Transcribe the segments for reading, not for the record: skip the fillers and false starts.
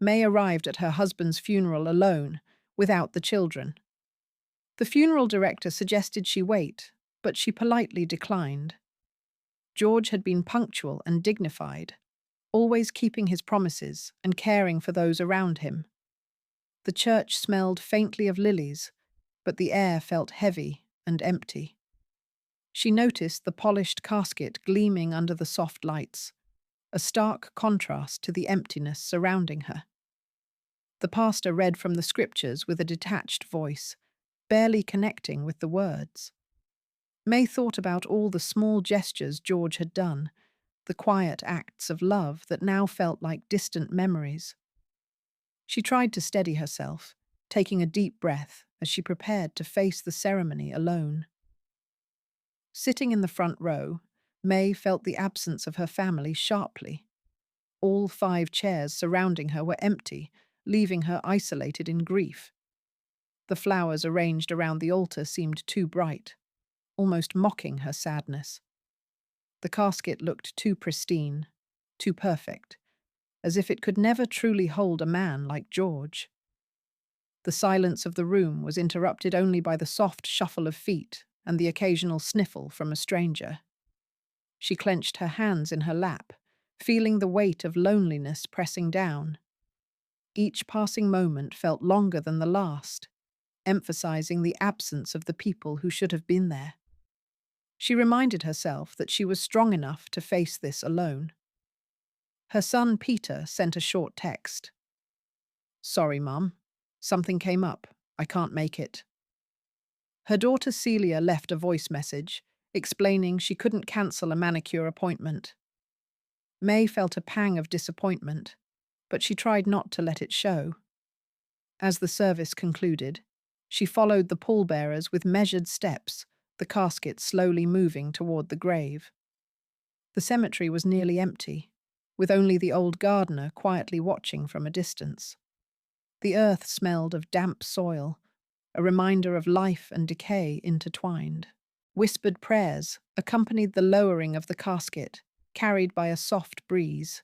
May arrived at her husband's funeral alone, without the children. The funeral director suggested she wait, but she politely declined. George had been punctual and dignified, always keeping his promises and caring for those around him. The church smelled faintly of lilies, but the air felt heavy and empty. She noticed the polished casket gleaming under the soft lights, a stark contrast to the emptiness surrounding her. The pastor read from the scriptures with a detached voice, barely connecting with the words. May thought about all the small gestures George had done, the quiet acts of love that now felt like distant memories. She tried to steady herself, taking a deep breath as she prepared to face the ceremony alone. Sitting in the front row, May felt the absence of her family sharply. All 5 chairs surrounding her were empty, leaving her isolated in grief. The flowers arranged around the altar seemed too bright, almost mocking her sadness. The casket looked too pristine, too perfect, as if it could never truly hold a man like George. The silence of the room was interrupted only by the soft shuffle of feet and the occasional sniffle from a stranger. She clenched her hands in her lap, feeling the weight of loneliness pressing down. Each passing moment felt longer than the last, emphasizing the absence of the people who should have been there. She reminded herself that she was strong enough to face this alone. Her son Peter sent a short text. "Sorry, Mum. Something came up. I can't make it." Her daughter Celia left a voice message, explaining she couldn't cancel a manicure appointment. May felt a pang of disappointment, but she tried not to let it show. As the service concluded, she followed the pallbearers with measured steps, the casket slowly moving toward the grave. The cemetery was nearly empty, with only the old gardener quietly watching from a distance. The earth smelled of damp soil, a reminder of life and decay intertwined. Whispered prayers accompanied the lowering of the casket, carried by a soft breeze.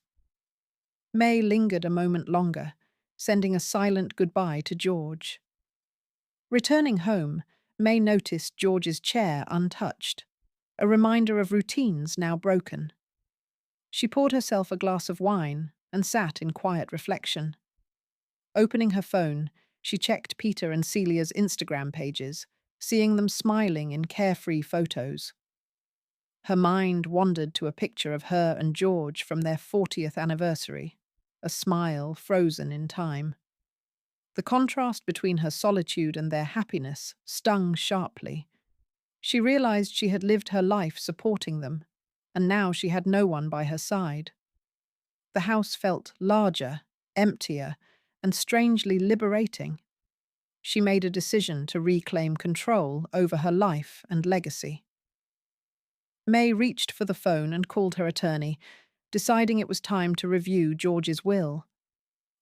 May lingered a moment longer, sending a silent goodbye to George. Returning home, May noticed George's chair untouched, a reminder of routines now broken. She poured herself a glass of wine and sat in quiet reflection. Opening her phone, she checked Peter and Celia's Instagram pages, seeing them smiling in carefree photos. Her mind wandered to a picture of her and George from their 40th anniversary, a smile frozen in time. The contrast between her solitude and their happiness stung sharply. She realized she had lived her life supporting them, and now she had no one by her side. The house felt larger, emptier, and strangely liberating. She made a decision to reclaim control over her life and legacy. May reached for the phone and called her attorney, deciding it was time to review George's will.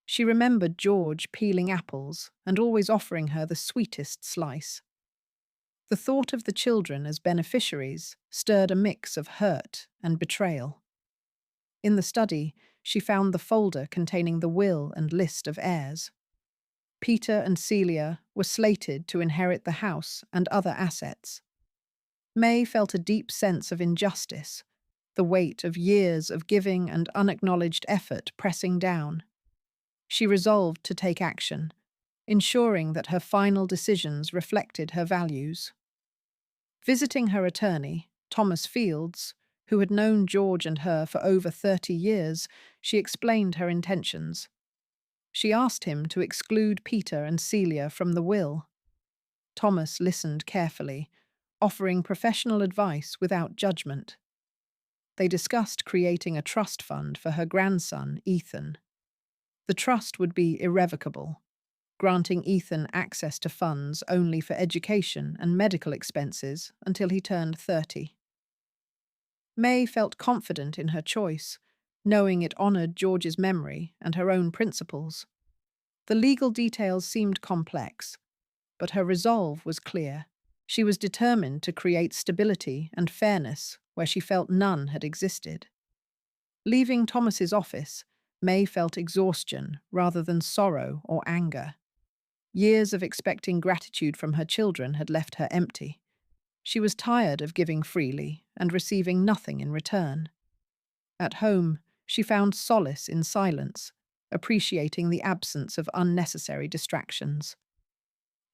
She remembered George peeling apples and always offering her the sweetest slice. The thought of the children as beneficiaries stirred a mix of hurt and betrayal. In the study, she found the folder containing the will and list of heirs. Peter and Celia were slated to inherit the house and other assets. May felt a deep sense of injustice, the weight of years of giving and unacknowledged effort pressing down. She resolved to take action, ensuring that her final decisions reflected her values. Visiting her attorney, Thomas Fields, who had known George and her for over 30 years, she explained her intentions. She asked him to exclude Peter and Celia from the will. Thomas listened carefully, offering professional advice without judgment. They discussed creating a trust fund for her grandson, Ethan. The trust would be irrevocable, granting Ethan access to funds only for education and medical expenses until he turned 30. May felt confident in her choice, knowing it honored George's memory and her own principles. The legal details seemed complex, but her resolve was clear. She was determined to create stability and fairness where she felt none had existed. Leaving Thomas's office, May felt exhaustion rather than sorrow or anger. Years of expecting gratitude from her children had left her empty. She was tired of giving freely and receiving nothing in return. At home, she found solace in silence, appreciating the absence of unnecessary distractions.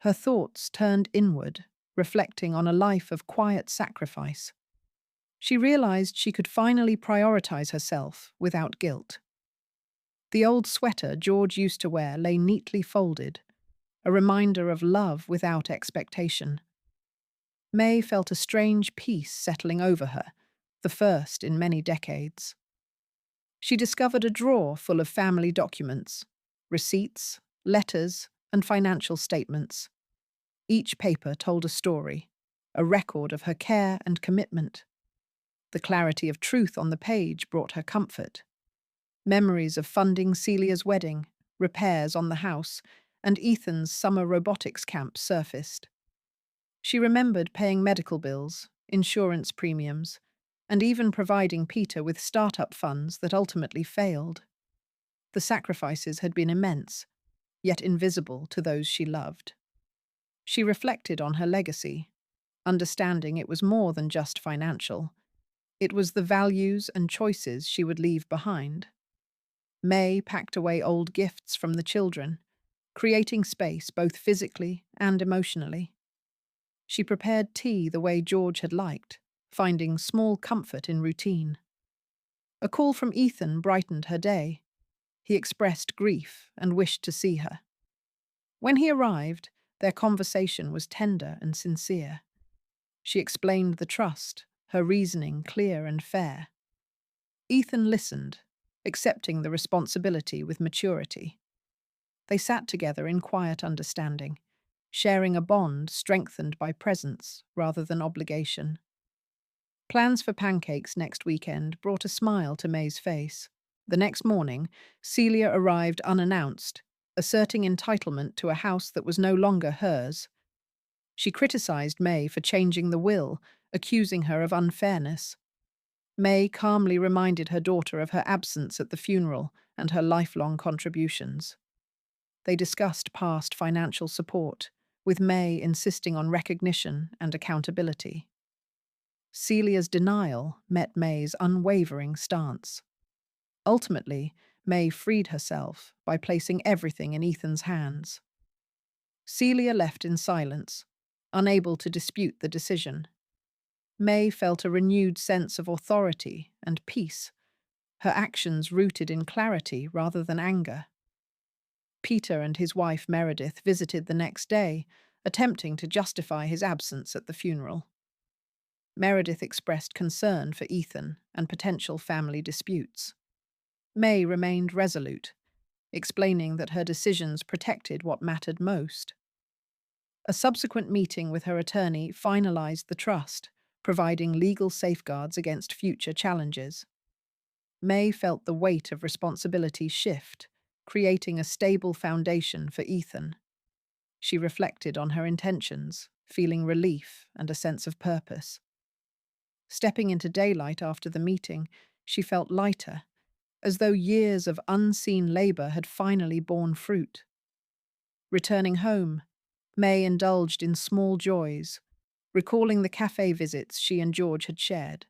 Her thoughts turned inward, reflecting on a life of quiet sacrifice. She realized she could finally prioritize herself without guilt. The old sweater George used to wear lay neatly folded, a reminder of love without expectation. May felt a strange peace settling over her, the first in many decades. She discovered a drawer full of family documents, receipts, letters, and financial statements. Each paper told a story, a record of her care and commitment. The clarity of truth on the page brought her comfort. Memories of funding Celia's wedding, repairs on the house, and Ethan's summer robotics camp surfaced. She remembered paying medical bills, insurance premiums, and even providing Peter with startup funds that ultimately failed. The sacrifices had been immense, yet invisible to those she loved. She reflected on her legacy, understanding it was more than just financial. It was the values and choices she would leave behind. May packed away old gifts from the children, creating space both physically and emotionally. She prepared tea the way George had liked, finding small comfort in routine. A call from Ethan brightened her day. He expressed grief and wished to see her. When he arrived, their conversation was tender and sincere. She explained the trust, her reasoning clear and fair. Ethan listened, accepting the responsibility with maturity. They sat together in quiet understanding, sharing a bond strengthened by presence rather than obligation. Plans for pancakes next weekend brought a smile to May's face. The next morning, Celia arrived unannounced, asserting entitlement to a house that was no longer hers. She criticized May for changing the will, accusing her of unfairness. May calmly reminded her daughter of her absence at the funeral and her lifelong contributions. They discussed past financial support, with May insisting on recognition and accountability. Celia's denial met May's unwavering stance. Ultimately, May freed herself by placing everything in Ethan's hands. Celia left in silence, unable to dispute the decision. May felt a renewed sense of authority and peace, her actions rooted in clarity rather than anger. Peter and his wife Meredith visited the next day, attempting to justify his absence at the funeral. Meredith expressed concern for Ethan and potential family disputes. May remained resolute, explaining that her decisions protected what mattered most. A subsequent meeting with her attorney finalized the trust, providing legal safeguards against future challenges. May felt the weight of responsibility shift, creating a stable foundation for Ethan. She reflected on her intentions, feeling relief and a sense of purpose. Stepping into daylight after the meeting, she felt lighter, as though years of unseen labor had finally borne fruit. Returning home, May indulged in small joys, recalling the cafe visits she and George had shared.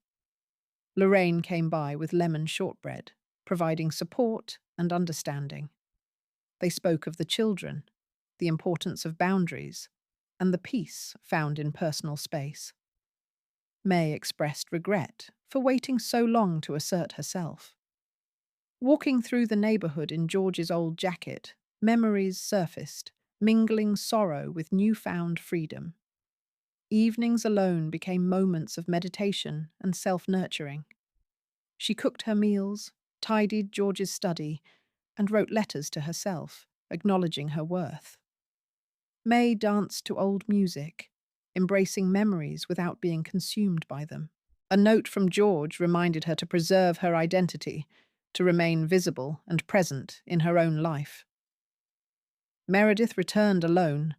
Lorraine came by with lemon shortbread, providing support and understanding. They spoke of the children, the importance of boundaries, and the peace found in personal space. May expressed regret for waiting so long to assert herself. Walking through the neighborhood in George's old jacket, memories surfaced, mingling sorrow with newfound freedom. Evenings alone became moments of meditation and self-nurturing. She cooked her meals, tidied George's study, and wrote letters to herself, acknowledging her worth. May danced to old music, embracing memories without being consumed by them. A note from George reminded her to preserve her identity, to remain visible and present in her own life. Meredith returned alone,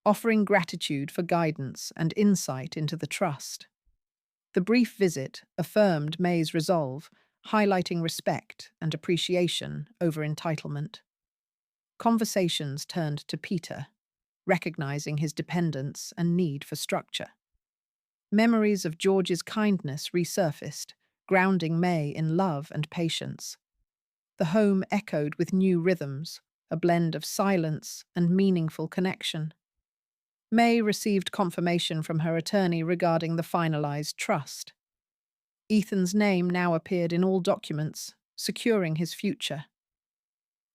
offering gratitude for guidance and insight into the trust. The brief visit affirmed May's resolve, highlighting respect and appreciation over entitlement. Conversations turned to Peter, recognizing his dependence and need for structure. Memories of George's kindness resurfaced, grounding May in love and patience. The home echoed with new rhythms, a blend of silence and meaningful connection. May received confirmation from her attorney regarding the finalized trust. Ethan's name now appeared in all documents, securing his future.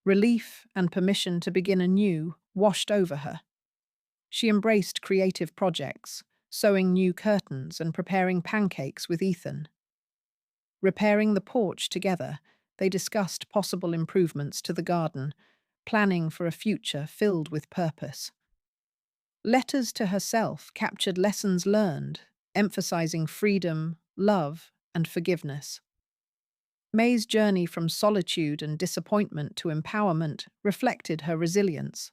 Relief and permission to begin anew washed over her. She embraced creative projects, sewing new curtains and preparing pancakes with Ethan. Repairing the porch together, they discussed possible improvements to the garden, planning for a future filled with purpose. Letters to herself captured lessons learned, emphasizing freedom, love, and forgiveness. May's journey from solitude and disappointment to empowerment reflected her resilience.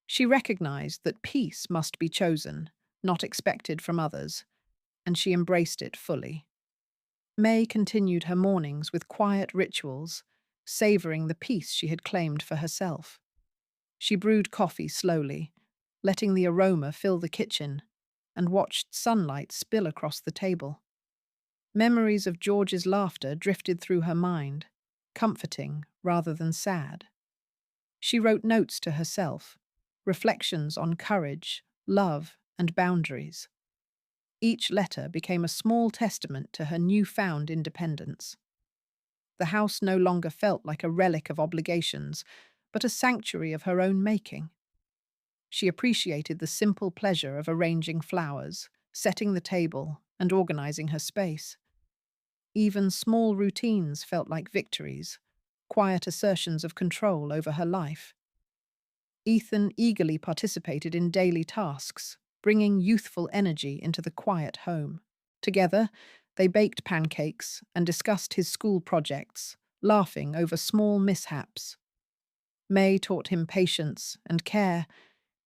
She recognized that peace must be chosen, not expected from others, and she embraced it fully. May continued her mornings with quiet rituals, savoring the peace she had claimed for herself. She brewed coffee slowly, letting the aroma fill the kitchen, and watched sunlight spill across the table. Memories of George's laughter drifted through her mind, comforting rather than sad. She wrote notes to herself, reflections on courage, love, and boundaries. Each letter became a small testament to her newfound independence. The house no longer felt like a relic of obligations, but a sanctuary of her own making. She appreciated the simple pleasure of arranging flowers, setting the table, and organizing her space. Even small routines felt like victories, quiet assertions of control over her life. Ethan eagerly participated in daily tasks, bringing youthful energy into the quiet home. Together, they baked pancakes and discussed his school projects, laughing over small mishaps. May taught him patience and care,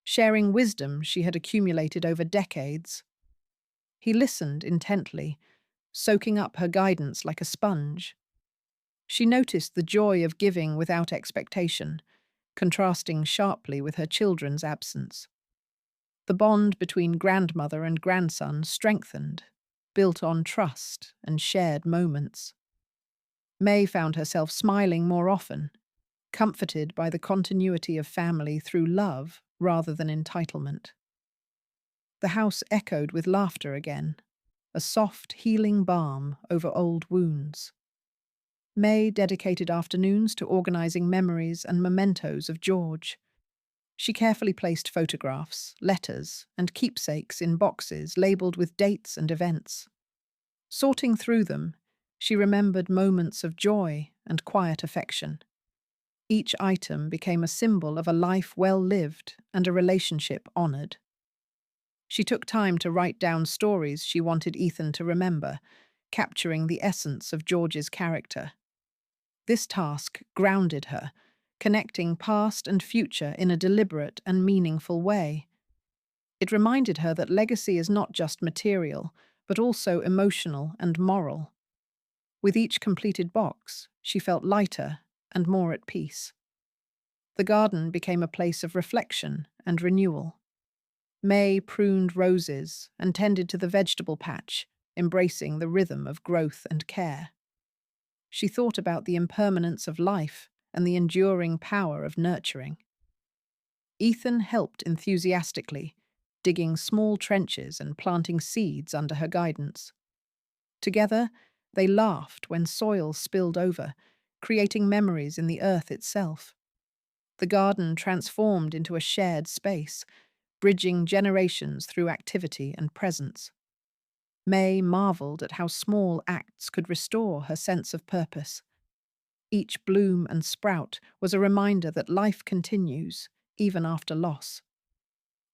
sharing wisdom she had accumulated over decades. He listened intently, soaking up her guidance like a sponge. She noticed the joy of giving without expectation, contrasting sharply with her children's absence. The bond between grandmother and grandson strengthened, built on trust and shared moments. May found herself smiling more often, comforted by the continuity of family through love rather than entitlement. The house echoed with laughter again, a soft, healing balm over old wounds. May dedicated afternoons to organizing memories and mementos of George. She carefully placed photographs, letters, and keepsakes in boxes labeled with dates and events. Sorting through them, she remembered moments of joy and quiet affection. Each item became a symbol of a life well lived and a relationship honored. She took time to write down stories she wanted Ethan to remember, capturing the essence of George's character. This task grounded her, connecting past and future in a deliberate and meaningful way. It reminded her that legacy is not just material, but also emotional and moral. With each completed box, she felt lighter and more at peace. The garden became a place of reflection and renewal. May pruned roses and tended to the vegetable patch, embracing the rhythm of growth and care. She thought about the impermanence of life and the enduring power of nurturing. Ethan helped enthusiastically, digging small trenches and planting seeds under her guidance. Together, they laughed when soil spilled over, creating memories in the earth itself. The garden transformed into a shared space, bridging generations through activity and presence. May marveled at how small acts could restore her sense of purpose. Each bloom and sprout was a reminder that life continues, even after loss.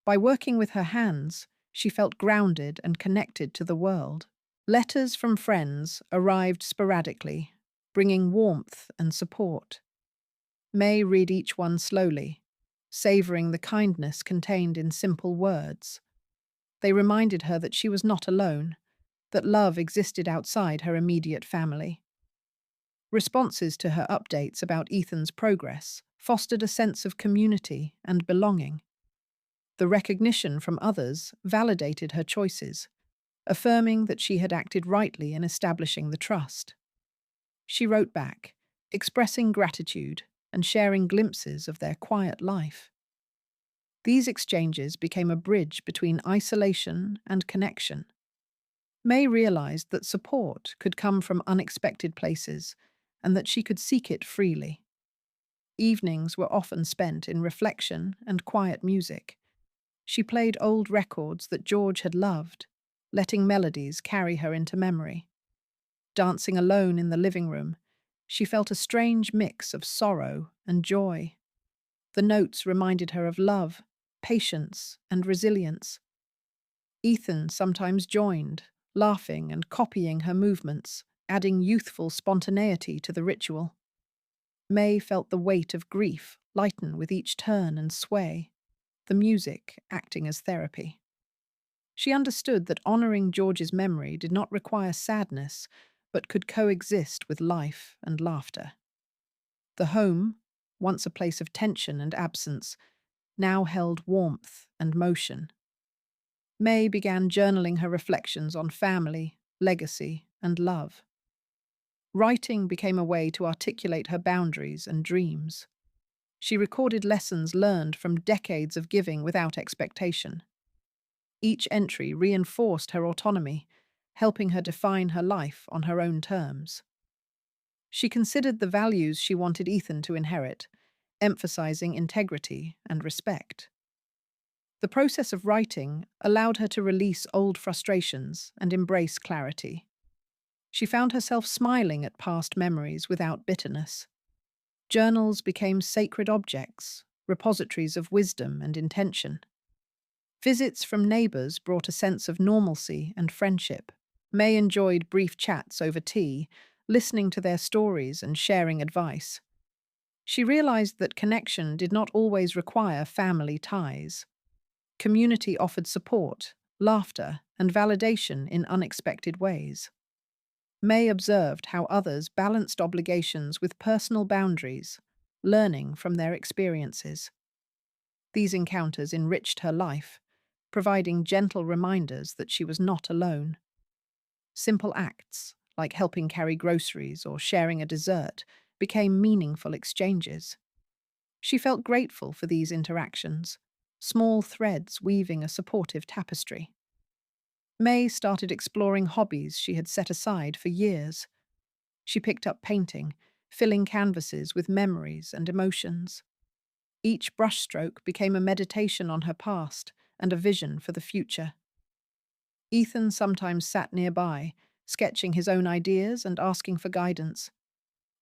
By working with her hands, she felt grounded and connected to the world. Letters from friends arrived sporadically, bringing warmth and support. May read each one slowly, savoring the kindness contained in simple words. They reminded her that she was not alone, that love existed outside her immediate family. Responses to her updates about Ethan's progress fostered a sense of community and belonging. The recognition from others validated her choices, affirming that she had acted rightly in establishing the trust. She wrote back, expressing gratitude and sharing glimpses of their quiet life. These exchanges became a bridge between isolation and connection. May realized that support could come from unexpected places and that she could seek it freely. Evenings were often spent in reflection and quiet music. She played old records that George had loved, letting melodies carry her into memory. Dancing alone in the living room, she felt a strange mix of sorrow and joy. The notes reminded her of love, patience, and resilience. Ethan sometimes joined, laughing and copying her movements, adding youthful spontaneity to the ritual. May felt the weight of grief lighten with each turn and sway, the music acting as therapy. She understood that honoring George's memory did not require sadness, but could coexist with life and laughter. The home, once a place of tension and absence, now held warmth and motion. May began journaling her reflections on family, legacy, and love. Writing became a way to articulate her boundaries and dreams. She recorded lessons learned from decades of giving without expectation. Each entry reinforced her autonomy, helping her define her life on her own terms. She considered the values she wanted Ethan to inherit, emphasizing integrity and respect. The process of writing allowed her to release old frustrations and embrace clarity. She found herself smiling at past memories without bitterness. Journals became sacred objects, repositories of wisdom and intention. Visits from neighbours brought a sense of normalcy and friendship. May enjoyed brief chats over tea, listening to their stories and sharing advice. She realised that connection did not always require family ties. Community offered support, laughter, and validation in unexpected ways. May observed how others balanced obligations with personal boundaries, learning from their experiences. These encounters enriched her life, providing gentle reminders that she was not alone. Simple acts, like helping carry groceries or sharing a dessert, became meaningful exchanges. She felt grateful for these interactions, small threads weaving a supportive tapestry. May started exploring hobbies she had set aside for years. She picked up painting, filling canvases with memories and emotions. Each brushstroke became a meditation on her past and a vision for the future. Ethan sometimes sat nearby, sketching his own ideas and asking for guidance.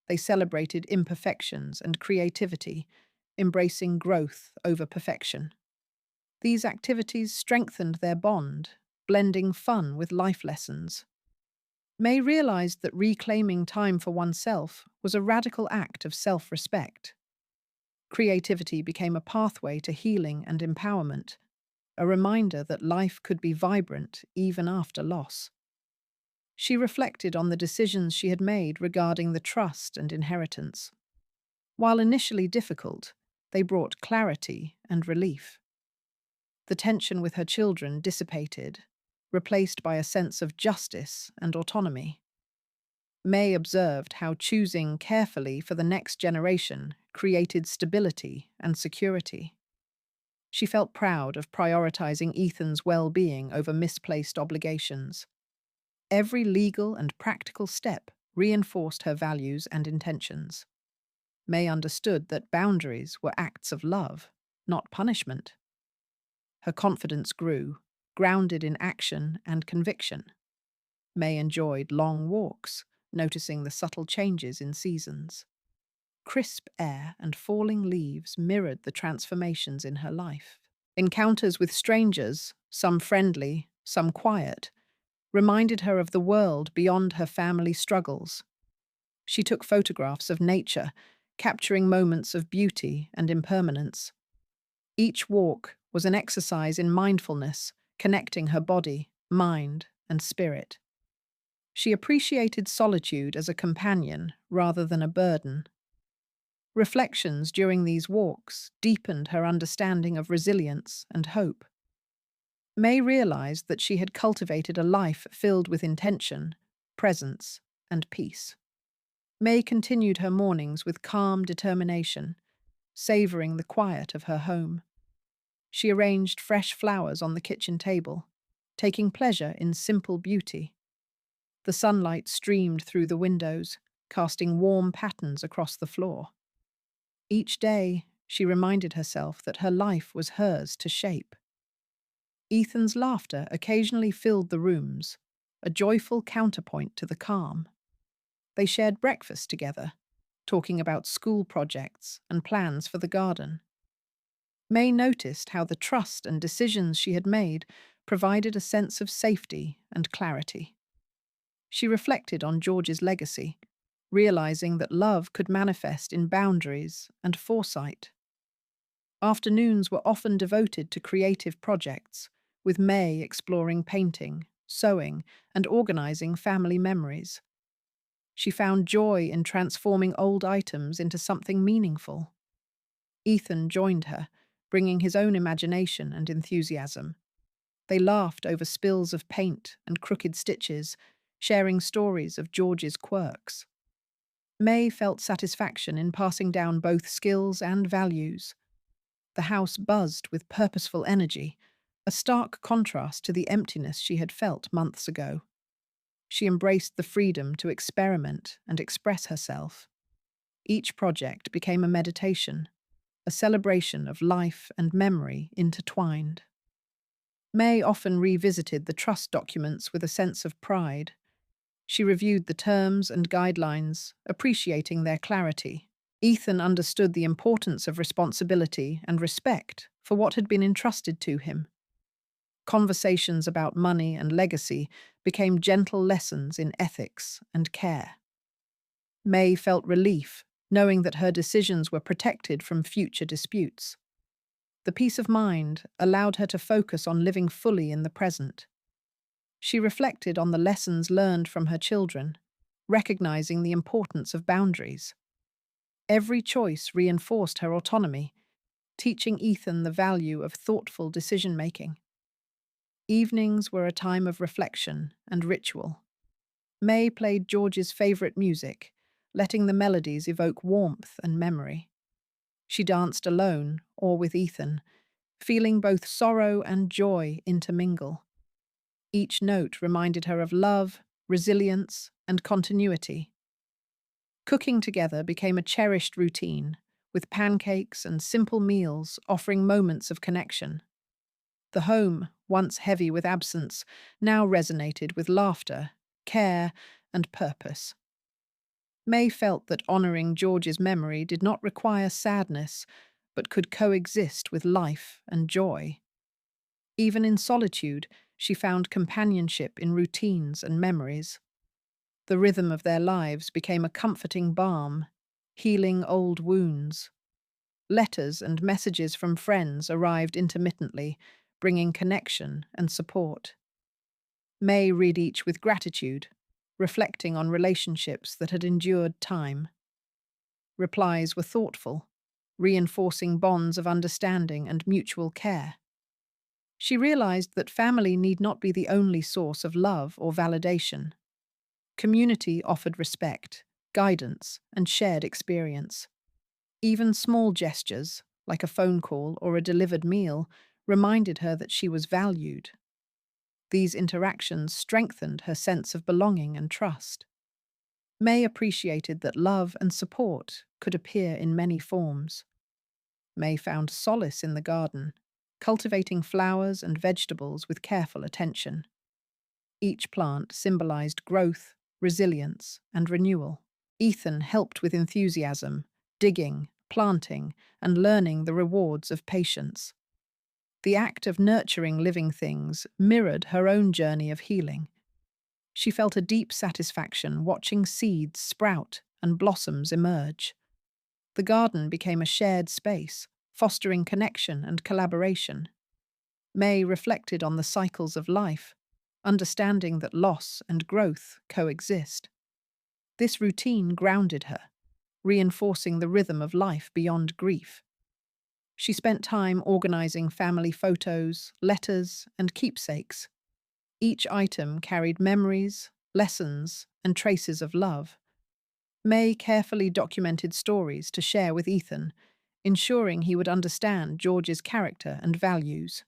They celebrated imperfections and creativity, embracing growth over perfection. These activities strengthened their bond, blending fun with life lessons. May realized that reclaiming time for oneself was a radical act of self-respect. Creativity became a pathway to healing and empowerment, a reminder that life could be vibrant even after loss. She reflected on the decisions she had made regarding the trust and inheritance. While initially difficult, they brought clarity and relief. The tension with her children dissipated, replaced by a sense of justice and autonomy. May observed how choosing carefully for the next generation created stability and security. She felt proud of prioritizing Ethan's well-being over misplaced obligations. Every legal and practical step reinforced her values and intentions. May understood that boundaries were acts of love, not punishment. Her confidence grew, grounded in action and conviction. May enjoyed long walks, noticing the subtle changes in seasons. Crisp air and falling leaves mirrored the transformations in her life. Encounters with strangers, some friendly, some quiet, reminded her of the world beyond her family struggles. She took photographs of nature, capturing moments of beauty and impermanence. Each walk was an exercise in mindfulness, connecting her body, mind, and spirit. She appreciated solitude as a companion rather than a burden. Reflections during these walks deepened her understanding of resilience and hope. May realized that she had cultivated a life filled with intention, presence, and peace. May continued her mornings with calm determination, savoring the quiet of her home. She arranged fresh flowers on the kitchen table, taking pleasure in simple beauty. The sunlight streamed through the windows, casting warm patterns across the floor. Each day, she reminded herself that her life was hers to shape. Ethan's laughter occasionally filled the rooms, a joyful counterpoint to the calm. They shared breakfast together, talking about school projects and plans for the garden. May noticed how the trust and decisions she had made provided a sense of safety and clarity. She reflected on George's legacy, realizing that love could manifest in boundaries and foresight. Afternoons were often devoted to creative projects, with May exploring painting, sewing, and organizing family memories. She found joy in transforming old items into something meaningful. Ethan joined her, bringing his own imagination and enthusiasm. They laughed over spills of paint and crooked stitches, sharing stories of George's quirks. May felt satisfaction in passing down both skills and values. The house buzzed with purposeful energy, a stark contrast to the emptiness she had felt months ago. She embraced the freedom to experiment and express herself. Each project became a meditation, a celebration of life and memory intertwined. May often revisited the trust documents with a sense of pride. She reviewed the terms and guidelines, appreciating their clarity. Ethan understood the importance of responsibility and respect for what had been entrusted to him. Conversations about money and legacy became gentle lessons in ethics and care. May felt relief, knowing that her decisions were protected from future disputes. The peace of mind allowed her to focus on living fully in the present. She reflected on the lessons learned from her children, recognizing the importance of boundaries. Every choice reinforced her autonomy, teaching Ethan the value of thoughtful decision-making. Evenings were a time of reflection and ritual. May played George's favorite music, letting the melodies evoke warmth and memory. She danced alone or with Ethan, feeling both sorrow and joy intermingle. Each note reminded her of love, resilience, and continuity. Cooking together became a cherished routine, with pancakes and simple meals offering moments of connection. The home, once heavy with absence, now resonated with laughter, care, and purpose. May felt that honoring George's memory did not require sadness, but could coexist with life and joy. Even in solitude, she found companionship in routines and memories. The rhythm of their lives became a comforting balm, healing old wounds. Letters and messages from friends arrived intermittently, bringing connection and support. May read each with gratitude, reflecting on relationships that had endured time. Replies were thoughtful, reinforcing bonds of understanding and mutual care. She realized that family need not be the only source of love or validation. Community offered respect, guidance, and shared experience. Even small gestures, like a phone call or a delivered meal, reminded her that she was valued. These interactions strengthened her sense of belonging and trust. May appreciated that love and support could appear in many forms. May found solace in the garden, cultivating flowers and vegetables with careful attention. Each plant symbolized growth, resilience, and renewal. Ethan helped with enthusiasm, digging, planting, and learning the rewards of patience. The act of nurturing living things mirrored her own journey of healing. She felt a deep satisfaction watching seeds sprout and blossoms emerge. The garden became a shared space, fostering connection and collaboration. May reflected on the cycles of life, understanding that loss and growth coexist. This routine grounded her, reinforcing the rhythm of life beyond grief. She spent time organizing family photos, letters, and keepsakes. Each item carried memories, lessons, and traces of love. May carefully documented stories to share with Ethan, ensuring he would understand George's character and values.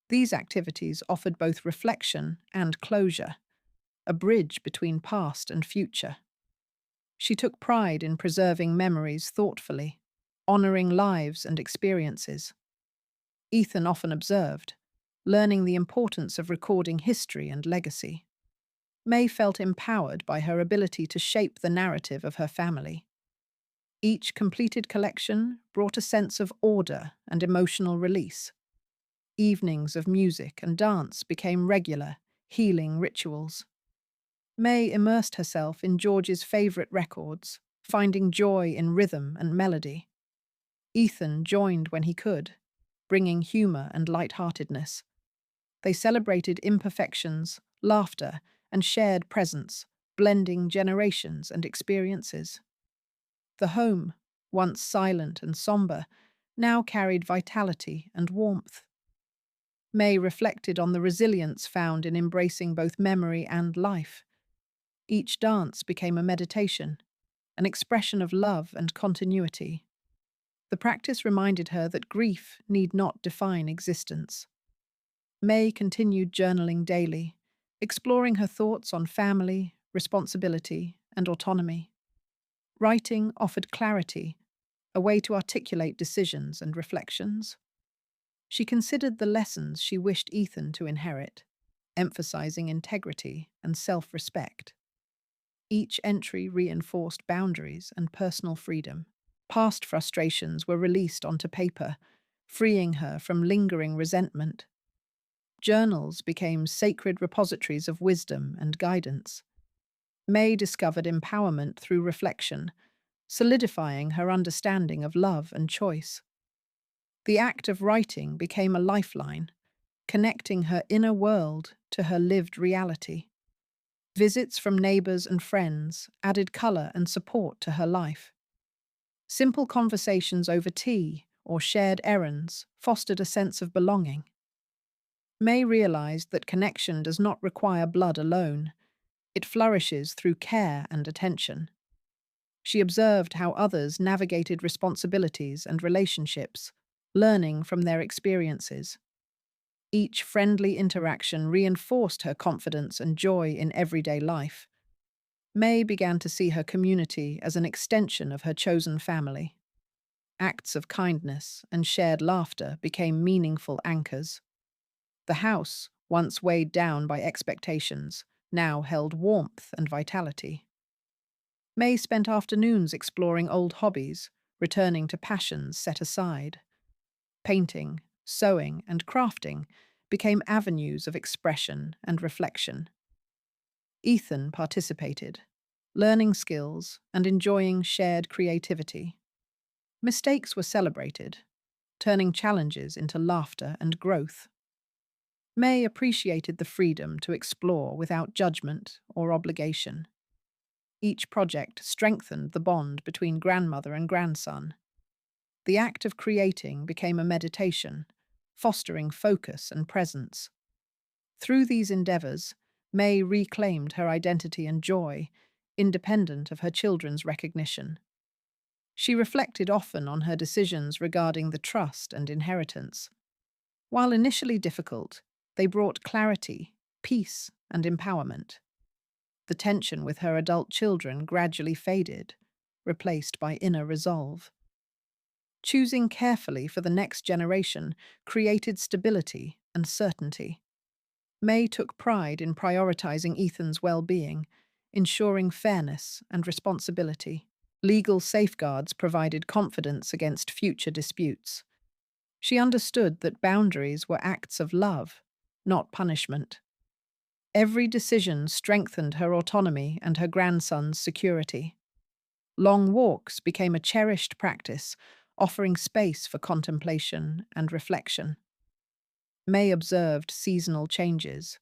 These activities offered both reflection and closure, a bridge between past and future. She took pride in preserving memories thoughtfully, honoring lives and experiences. Ethan often observed, learning the importance of recording history and legacy. May felt empowered by her ability to shape the narrative of her family. Each completed collection brought a sense of order and emotional release. Evenings of music and dance became regular, healing rituals. May immersed herself in George's favourite records, finding joy in rhythm and melody. Ethan joined when he could, bringing humour and light-heartedness. They celebrated imperfections, laughter, and shared presence, blending generations and experiences. The home, once silent and sombre, now carried vitality and warmth. May reflected on the resilience found in embracing both memory and life. Each dance became a meditation, an expression of love and continuity. The practice reminded her that grief need not define existence. May continued journaling daily, exploring her thoughts on family, responsibility, and autonomy. Writing offered clarity, a way to articulate decisions and reflections. She considered the lessons she wished Ethan to inherit, emphasizing integrity and self-respect. Each entry reinforced boundaries and personal freedom. Past frustrations were released onto paper, freeing her from lingering resentment. Journals became sacred repositories of wisdom and guidance. May discovered empowerment through reflection, solidifying her understanding of love and choice. The act of writing became a lifeline, connecting her inner world to her lived reality. Visits from neighbours and friends added colour and support to her life. Simple conversations over tea or shared errands fostered a sense of belonging. May realised that connection does not require blood alone. It flourishes through care and attention. She observed how others navigated responsibilities and relationships, learning from their experiences. Each friendly interaction reinforced her confidence and joy in everyday life. May began to see her community as an extension of her chosen family. Acts of kindness and shared laughter became meaningful anchors. The house, once weighed down by expectations, now held warmth and vitality. May spent afternoons exploring old hobbies, returning to passions set aside. Painting, sewing, and crafting became avenues of expression and reflection. Ethan participated, learning skills and enjoying shared creativity. Mistakes were celebrated, turning challenges into laughter and growth. May appreciated the freedom to explore without judgment or obligation. Each project strengthened the bond between grandmother and grandson. The act of creating became a meditation, fostering focus and presence. Through these endeavours, May reclaimed her identity and joy, independent of her children's recognition. She reflected often on her decisions regarding the trust and inheritance. While initially difficult, they brought clarity, peace, and empowerment. The tension with her adult children gradually faded, replaced by inner resolve. Choosing carefully for the next generation created stability and certainty. May took pride in prioritizing Ethan's well-being, ensuring fairness and responsibility. Legal safeguards provided confidence against future disputes. She understood that boundaries were acts of love, not punishment. Every decision strengthened her autonomy and her grandson's security. Long walks became a cherished practice, offering space for contemplation and reflection. May observed seasonal changes,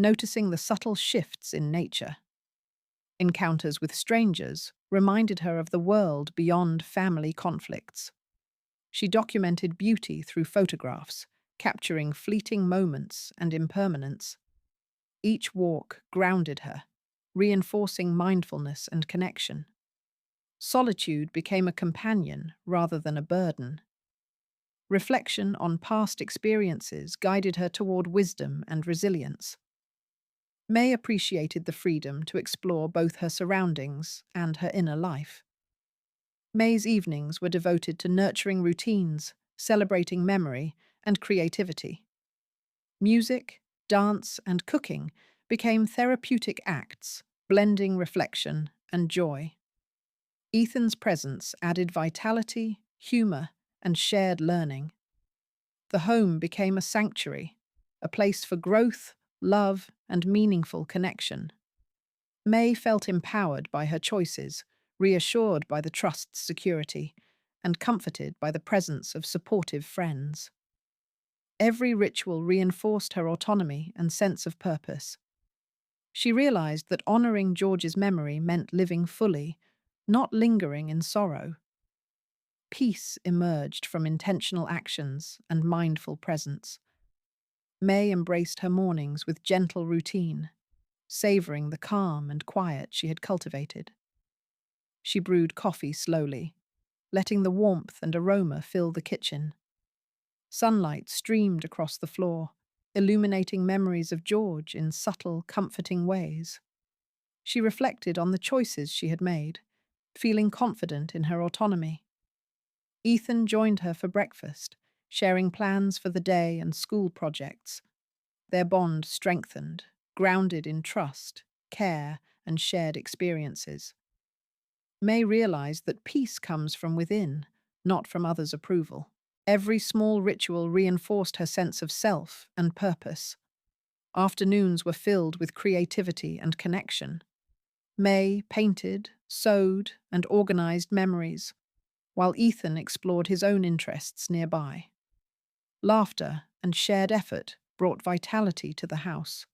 noticing the subtle shifts in nature. Encounters with strangers reminded her of the world beyond family conflicts. She documented beauty through photographs, capturing fleeting moments and impermanence. Each walk grounded her, reinforcing mindfulness and connection. Solitude became a companion rather than a burden. Reflection on past experiences guided her toward wisdom and resilience. May appreciated the freedom to explore both her surroundings and her inner life. May's evenings were devoted to nurturing routines, celebrating memory, and creativity. Music, dance, and cooking became therapeutic acts, blending reflection and joy. Ethan's presence added vitality, humor, and shared learning. The home became a sanctuary, a place for growth, love, and meaningful connection. May felt empowered by her choices, reassured by the trust's security, and comforted by the presence of supportive friends. Every ritual reinforced her autonomy and sense of purpose. She realized that honoring George's memory meant living fully, not lingering in sorrow. Peace emerged from intentional actions and mindful presence. May embraced her mornings with gentle routine, savoring the calm and quiet she had cultivated. She brewed coffee slowly, letting the warmth and aroma fill the kitchen. Sunlight streamed across the floor, illuminating memories of George in subtle, comforting ways. She reflected on the choices she had made, feeling confident in her autonomy. Ethan joined her for breakfast, sharing plans for the day and school projects. Their bond strengthened, grounded in trust, care, and shared experiences. May realized that peace comes from within, not from others' approval. Every small ritual reinforced her sense of self and purpose. Afternoons were filled with creativity and connection. May painted, sewed, and organized memories, while Ethan explored his own interests nearby. Laughter and shared effort brought vitality to the house.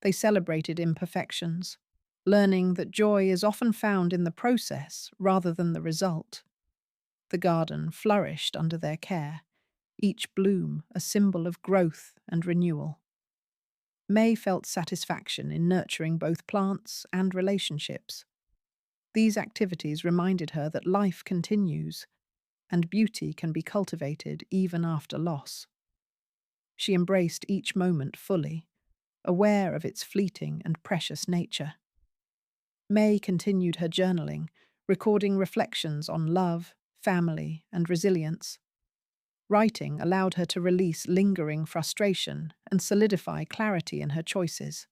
They celebrated imperfections, learning that joy is often found in the process rather than the result. The garden flourished under their care, each bloom a symbol of growth and renewal. May felt satisfaction in nurturing both plants and relationships. These activities reminded her that life continues, and beauty can be cultivated even after loss. She embraced each moment fully, aware of its fleeting and precious nature. May continued her journaling, recording reflections on love, family, and resilience. Writing allowed her to release lingering frustration and solidify clarity in her choices.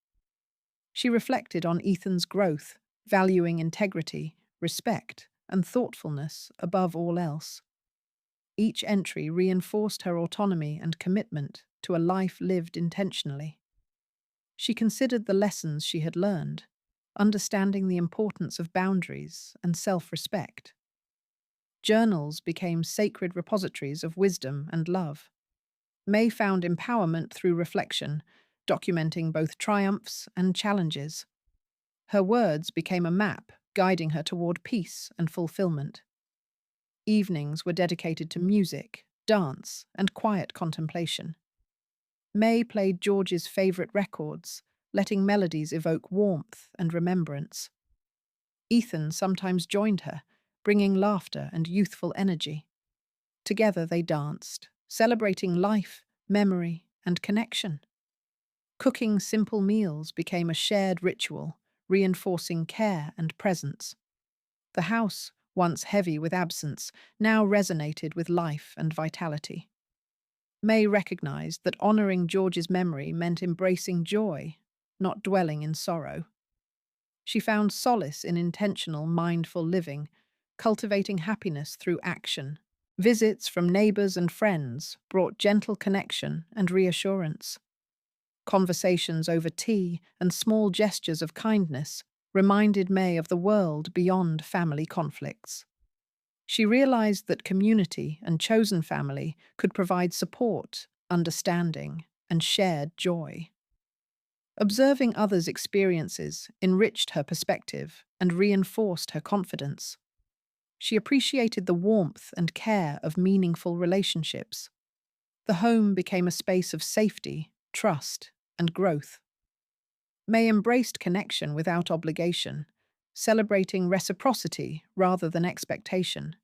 She reflected on Ethan's growth, valuing integrity, respect, and thoughtfulness above all else. Each entry reinforced her autonomy and commitment to a life lived intentionally. She considered the lessons she had learned, understanding the importance of boundaries and self-respect. Journals became sacred repositories of wisdom and love. May found empowerment through reflection, documenting both triumphs and challenges. Her words became a map guiding her toward peace and fulfillment. Evenings were dedicated to music, dance, and quiet contemplation. May played George's favorite records, letting melodies evoke warmth and remembrance. Ethan sometimes joined her, bringing laughter and youthful energy. Together they danced, celebrating life, memory, and connection. Cooking simple meals became a shared ritual, reinforcing care and presence. The house, once heavy with absence, now resonated with life and vitality. May recognized that honoring George's memory meant embracing joy, not dwelling in sorrow. She found solace in intentional, mindful living, cultivating happiness through action. Visits from neighbors and friends brought gentle connection and reassurance. Conversations over tea and small gestures of kindness reminded May of the world beyond family conflicts. She realized that community and chosen family could provide support, understanding, and shared joy. Observing others' experiences enriched her perspective and reinforced her confidence. She appreciated the warmth and care of meaningful relationships. The home became a space of safety, trust, and growth. May embraced connection without obligation, celebrating reciprocity rather than expectation.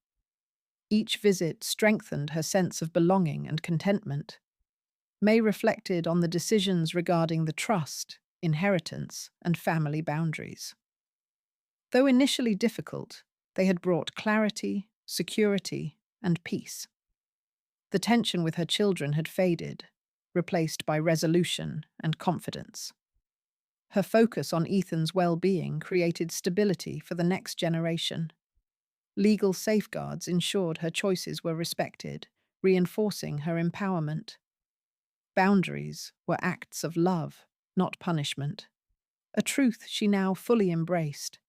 Each visit strengthened her sense of belonging and contentment. May reflected on the decisions regarding the trust, inheritance, and family boundaries. Though initially difficult, they had brought clarity, security, and peace. The tension with her children had faded, replaced by resolution and confidence. Her focus on Ethan's well-being created stability for the next generation. Legal safeguards ensured her choices were respected, reinforcing her empowerment. Boundaries were acts of love, not punishment, a truth she now fully embraced.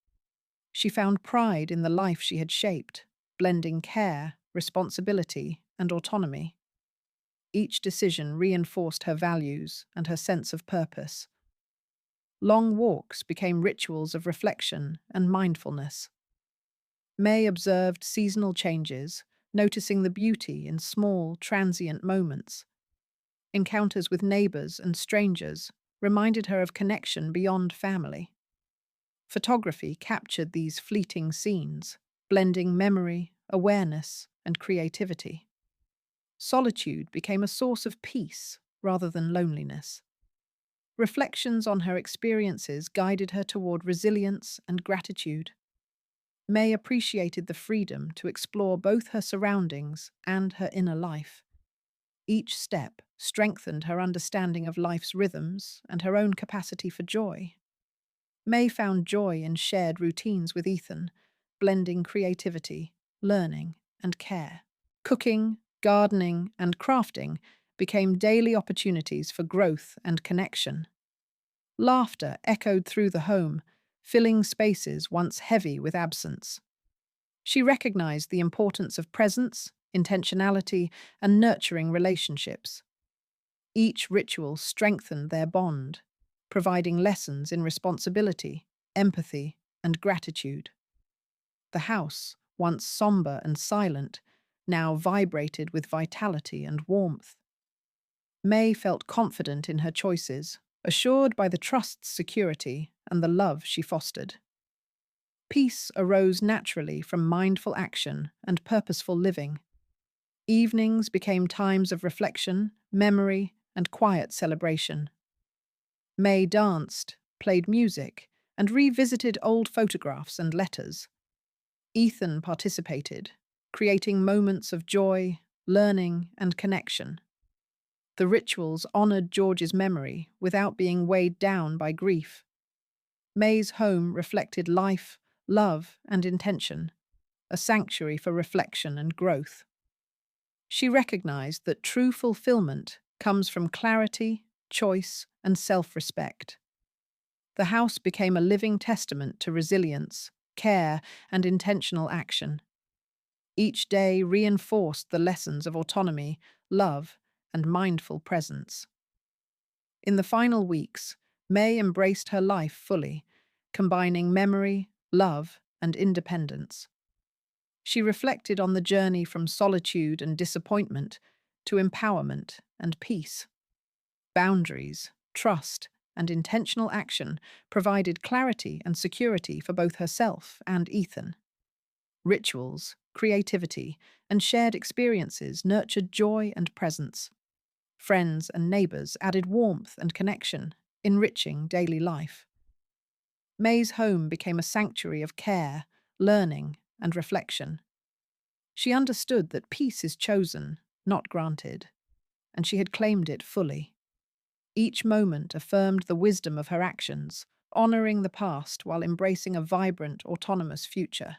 She found pride in the life she had shaped, blending care, responsibility, and autonomy. Each decision reinforced her values and her sense of purpose. Long walks became rituals of reflection and mindfulness. May observed seasonal changes, noticing the beauty in small, transient moments. Encounters with neighbors and strangers reminded her of connection beyond family. Photography captured these fleeting scenes, blending memory, awareness, and creativity. Solitude became a source of peace rather than loneliness. Reflections on her experiences guided her toward resilience and gratitude. May appreciated the freedom to explore both her surroundings and her inner life. Each step strengthened her understanding of life's rhythms and her own capacity for joy. May found joy in shared routines with Ethan, blending creativity, learning, and care. Cooking, gardening, and crafting became daily opportunities for growth and connection. Laughter echoed through the home, filling spaces once heavy with absence. She recognized the importance of presence, intentionality, and nurturing relationships. Each ritual strengthened their bond, providing lessons in responsibility, empathy, and gratitude. The house, once somber and silent, now vibrated with vitality and warmth. May felt confident in her choices, assured by the trust's security and the love she fostered. Peace arose naturally from mindful action and purposeful living. Evenings became times of reflection, memory, and quiet celebration. May danced, played music, and revisited old photographs and letters. Ethan participated, creating moments of joy, learning, and connection. The rituals honored George's memory without being weighed down by grief. May's home reflected life, love, and intention, a sanctuary for reflection and growth. She recognized that true fulfillment comes from clarity, choice, and self-respect. The house became a living testament to resilience, care, and intentional action. Each day reinforced the lessons of autonomy, love, and mindful presence. In the final weeks, May embraced her life fully, combining memory, love, and independence. She reflected on the journey from solitude and disappointment to empowerment and peace. Boundaries, trust, and intentional action provided clarity and security for both herself and Ethan. Rituals, creativity, and shared experiences nurtured joy and presence. Friends and neighbors added warmth and connection, enriching daily life. May's home became a sanctuary of care, learning, and reflection. She understood that peace is chosen, not granted, and she had claimed it fully. Each moment affirmed the wisdom of her actions, honoring the past while embracing a vibrant, autonomous future.